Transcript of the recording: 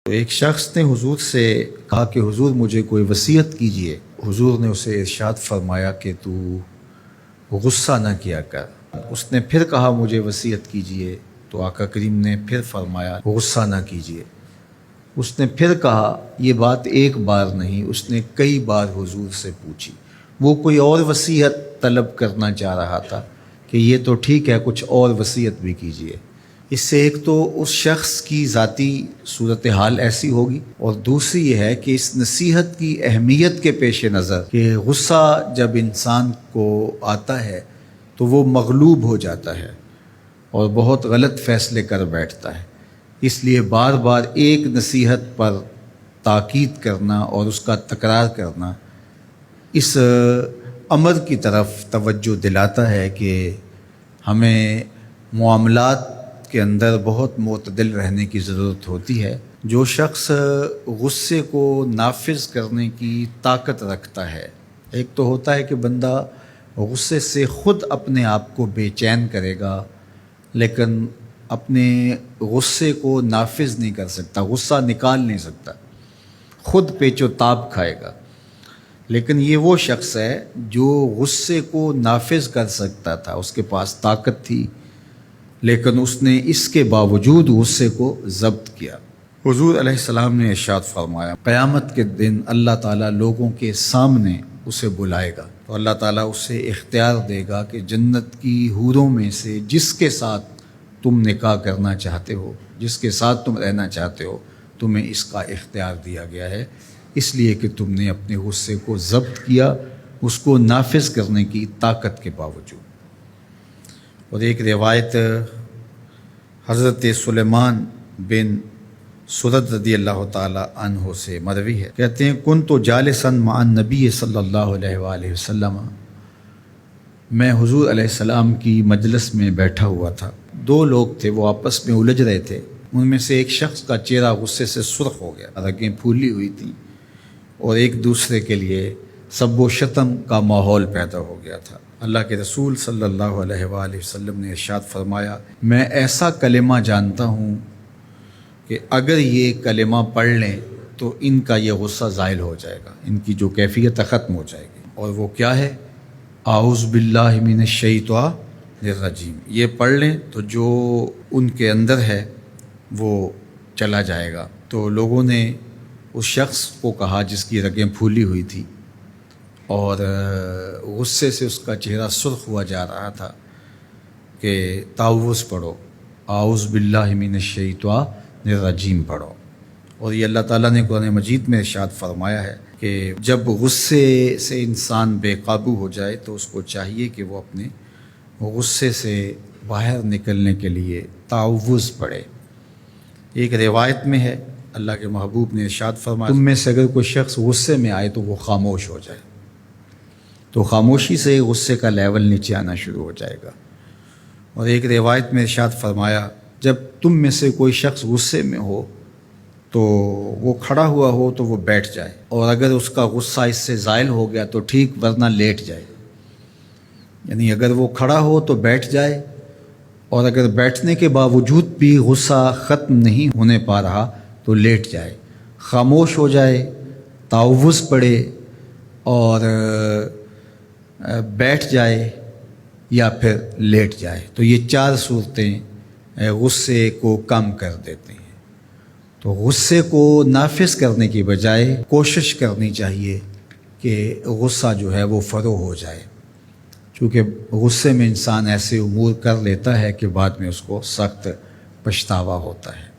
تو ایک شخص نے حضور سے کہا کہ حضور مجھے کوئی وصیت کیجئے۔ حضور نے اسے ارشاد فرمایا کہ تو غصہ نہ کیا کر۔ اس نے پھر کہا مجھے وصیت کیجئے، تو آقا کریم نے پھر فرمایا غصہ نہ کیجئے۔ اس نے پھر کہا، یہ بات ایک بار نہیں، اس نے کئی بار حضور سے پوچھی۔ وہ کوئی اور وصیت طلب کرنا چاہ رہا تھا کہ یہ تو ٹھیک ہے، کچھ اور وصیت بھی کیجئے۔ اس سے ایک تو اس شخص کی ذاتی صورتحال ایسی ہوگی، اور دوسری یہ ہے کہ اس نصیحت کی اہمیت کے پیش نظر کہ غصہ جب انسان کو آتا ہے تو وہ مغلوب ہو جاتا ہے اور بہت غلط فیصلے کر بیٹھتا ہے۔ اس لیے بار بار ایک نصیحت پر تاکید کرنا اور اس کا تکرار کرنا اس امر کی طرف توجہ دلاتا ہے کہ ہمیں معاملات کے اندر بہت معتدل رہنے کی ضرورت ہوتی ہے۔ جو شخص غصے کو نافذ کرنے کی طاقت رکھتا ہے، ایک تو ہوتا ہے کہ بندہ غصے سے خود اپنے آپ کو بے چین کرے گا، لیکن اپنے غصے کو نافذ نہیں کر سکتا، غصہ نکال نہیں سکتا، خود پیچ و تاب کھائے گا۔ لیکن یہ وہ شخص ہے جو غصے کو نافذ کر سکتا تھا، اس کے پاس طاقت تھی، لیکن اس نے اس کے باوجود غصے کو ضبط کیا۔ حضور علیہ السلام نے ارشاد فرمایا، قیامت کے دن اللہ تعالیٰ لوگوں کے سامنے اسے بلائے گا، تو اللہ تعالیٰ اسے اختیار دے گا کہ جنت کی حوروں میں سے جس کے ساتھ تم نکاح کرنا چاہتے ہو، جس کے ساتھ تم رہنا چاہتے ہو، تمہیں اس کا اختیار دیا گیا ہے، اس لیے کہ تم نے اپنے غصے کو ضبط کیا، اس کو نافذ کرنے کی طاقت کے باوجود۔ اور ایک روایت حضرت سلیمان بن سرد رضی اللہ تعالی عنہ سے مروی ہے، کہتے ہیں کنت جالسا مع النبی صلی اللہ علیہ وآلہ وسلم، میں حضور علیہ السلام کی مجلس میں بیٹھا ہوا تھا۔ دو لوگ تھے، وہ آپس میں الجھ رہے تھے۔ ان میں سے ایک شخص کا چہرہ غصے سے سرخ ہو گیا، رگیں پھولی ہوئی تھیں، اور ایک دوسرے کے لیے سب و شتم کا ماحول پیدا ہو گیا تھا۔ اللہ کے رسول صلی اللہ علیہ وآلہ وسلم نے ارشاد فرمایا، میں ایسا کلمہ جانتا ہوں کہ اگر یہ کلمہ پڑھ لیں تو ان کا یہ غصہ زائل ہو جائے گا، ان کی جو کیفیت ختم ہو جائے گی۔ اور وہ کیا ہے؟ اعوذ باللہ من الشیطان الرجیم۔ یہ پڑھ لیں تو جو ان کے اندر ہے وہ چلا جائے گا۔ تو لوگوں نے اس شخص کو کہا جس کی رگیں پھولی ہوئی تھی اور غصے سے اس کا چہرہ سرخ ہوا جا رہا تھا کہ تعوذ پڑھو، اعوذ باللہ من الشیطان الرجیم پڑھو۔ اور یہ اللہ تعالیٰ نے قرآن مجید میں ارشاد فرمایا ہے کہ جب غصے سے انسان بے قابو ہو جائے تو اس کو چاہیے کہ وہ اپنے غصے سے باہر نکلنے کے لیے تعوذ پڑھے۔ ایک روایت میں ہے، اللہ کے محبوب نے ارشاد فرمایا، تم میں سے اگر کوئی شخص غصے میں آئے تو وہ خاموش ہو جائے، تو خاموشی سے غصے کا لیول نیچے آنا شروع ہو جائے گا۔ اور ایک روایت میں ارشاد فرمایا، جب تم میں سے کوئی شخص غصے میں ہو تو وہ کھڑا ہوا ہو تو وہ بیٹھ جائے، اور اگر اس کا غصہ اس سے زائل ہو گیا تو ٹھیک، ورنہ لیٹ جائے۔ یعنی اگر وہ کھڑا ہو تو بیٹھ جائے، اور اگر بیٹھنے کے باوجود بھی غصہ ختم نہیں ہونے پا رہا تو لیٹ جائے، خاموش ہو جائے، تعوذ پڑھے، اور بیٹھ جائے یا پھر لیٹ جائے۔ تو یہ چار صورتیں غصے کو کم کر دیتے ہیں۔ تو غصے کو نافذ کرنے کی بجائے کوشش کرنی چاہیے کہ غصہ جو ہے وہ فروغ ہو جائے، چونکہ غصے میں انسان ایسے امور کر لیتا ہے کہ بعد میں اس کو سخت پچھتاوا ہوتا ہے۔